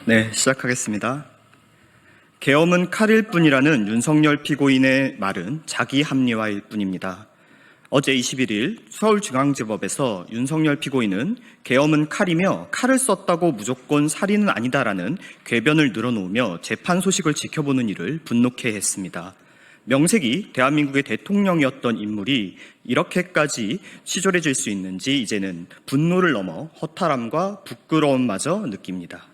네, 시작하겠습니다. 계엄은 칼일 뿐이라는 윤석열 피고인의 말은 자기 합리화일 뿐입니다. 어제 21일 서울중앙지법에서 윤석열 피고인은 계엄은 칼이며 칼을 썼다고 무조건 살인은 아니다라는 궤변을 늘어놓으며 재판 소식을 지켜보는 일을 분노케 했습니다. 명색이 대한민국의 대통령이었던 인물이 이렇게까지 치졸해질 수 있는지 이제는 분노를 넘어 허탈함과 부끄러움마저 느낍니다.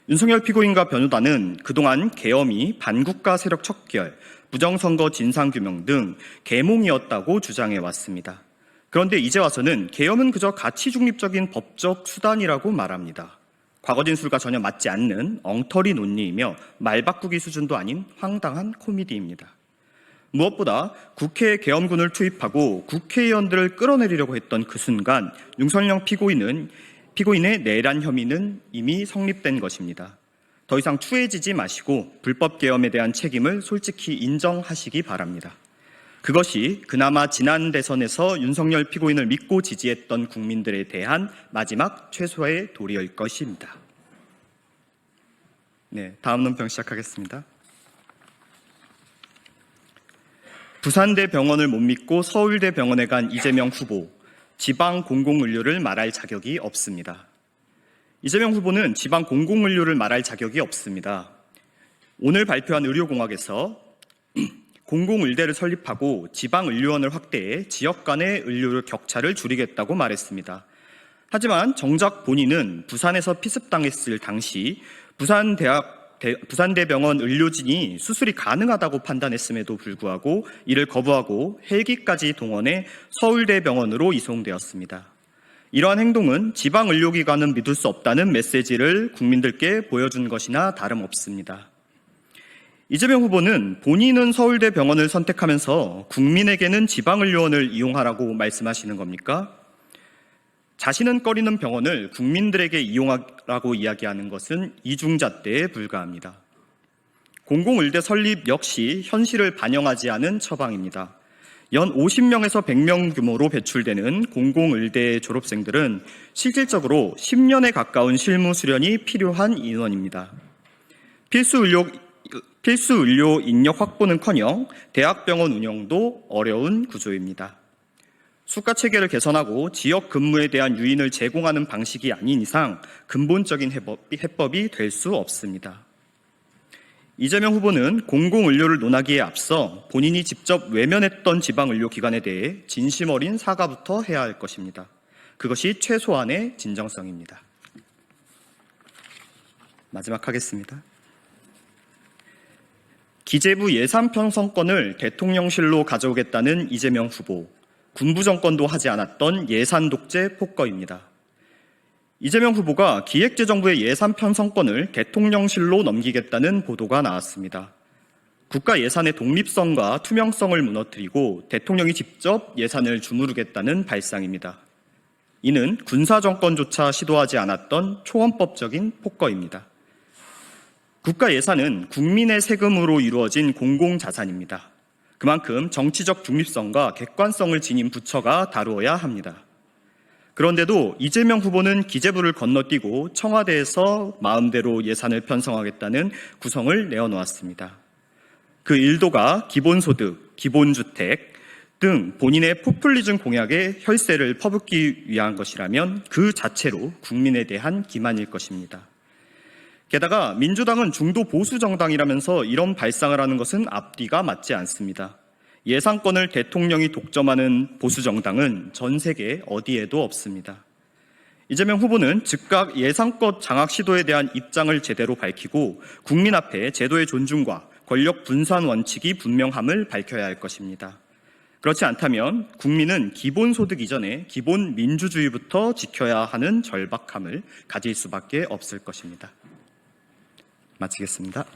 윤석열 피고인과 변호단은 그동안 계엄이 반국가 세력 척결, 부정선거 진상규명 등 계몽이었다고 주장해왔습니다. 그런데 이제 와서는 계엄은 그저 가치 중립적인 법적 수단이라고 말합니다. 과거 진술과 전혀 맞지 않는 엉터리 논리이며 말바꾸기 수준도 아닌 황당한 코미디입니다. 무엇보다 국회에 계엄군을 투입하고 국회의원들을 끌어내리려고 했던 그 순간 윤석열 피고인의 내란 혐의는 이미 성립된 것입니다. 더 이상 추해지지 마시고 불법 계엄에 대한 책임을 솔직히 인정하시기 바랍니다. 그것이 그나마 지난 대선에서 윤석열 피고인을 믿고 지지했던 국민들에 대한 마지막 최소의 도리일 것입니다. 네, 다음 논평 시작하겠습니다. 부산대 병원을 못 믿고 서울대 병원에 간 이재명 후보. 지방 공공의료를 말할 자격이 없습니다. 이재명 후보는 지방 공공의료를 말할 자격이 없습니다. 오늘 발표한 의료공약에서 공공의대를 설립하고 지방의료원을 확대해 지역 간의 의료 격차를 줄이겠다고 말했습니다. 하지만 정작 본인은 부산에서 피습당했을 당시 부산대병원 의료진이 수술이 가능하다고 판단했음에도 불구하고 이를 거부하고 헬기까지 동원해 서울대병원으로 이송되었습니다. 이러한 행동은 지방의료기관은 믿을 수 없다는 메시지를 국민들께 보여준 것이나 다름없습니다. 이재명 후보는 본인은 서울대병원을 선택하면서 국민에게는 지방의료원을 이용하라고 말씀하시는 겁니까? 자신은 꺼리는 병원을 국민들에게 이용하라고 이야기하는 것은 이중잣대에 불과합니다. 공공의대 설립 역시 현실을 반영하지 않은 처방입니다. 연 50명에서 100명 규모로 배출되는 공공의대 졸업생들은 실질적으로 10년에 가까운 실무 수련이 필요한 인원입니다. 필수 의료 인력 확보는커녕 대학병원 운영도 어려운 구조입니다. 수가 체계를 개선하고 지역 근무에 대한 유인을 제공하는 방식이 아닌 이상 근본적인 해법이 될 수 없습니다. 이재명 후보는 공공의료를 논하기에 앞서 본인이 직접 외면했던 지방의료기관에 대해 진심 어린 사과부터 해야 할 것입니다. 그것이 최소한의 진정성입니다. 마지막 하겠습니다. 기재부 예산 편성권을 대통령실로 가져오겠다는 이재명 후보. 군부 정권도 하지 않았던 예산 독재 폭거입니다. 이재명 후보가 기획재정부의 예산 편성권을 대통령실로 넘기겠다는 보도가 나왔습니다. 국가 예산의 독립성과 투명성을 무너뜨리고 대통령이 직접 예산을 주무르겠다는 발상입니다. 이는 군사정권조차 시도하지 않았던 초헌법적인 폭거입니다. 국가 예산은 국민의 세금으로 이루어진 공공자산입니다. 그만큼 정치적 중립성과 객관성을 지닌 부처가 다루어야 합니다. 그런데도 이재명 후보는 기재부를 건너뛰고 청와대에서 마음대로 예산을 편성하겠다는 구성을 내어놓았습니다. 그 일도가 기본소득, 기본주택 등 본인의 포퓰리즘 공약에 혈세를 퍼붓기 위한 것이라면 그 자체로 국민에 대한 기만일 것입니다. 게다가 민주당은 중도 보수 정당이라면서 이런 발상을 하는 것은 앞뒤가 맞지 않습니다. 예산권을 대통령이 독점하는 보수 정당은 전 세계 어디에도 없습니다. 이재명 후보는 즉각 예산권 장악 시도에 대한 입장을 제대로 밝히고 국민 앞에 제도의 존중과 권력 분산 원칙이 분명함을 밝혀야 할 것입니다. 그렇지 않다면 국민은 기본소득 이전에 기본 민주주의부터 지켜야 하는 절박함을 가질 수밖에 없을 것입니다. 마치겠습니다.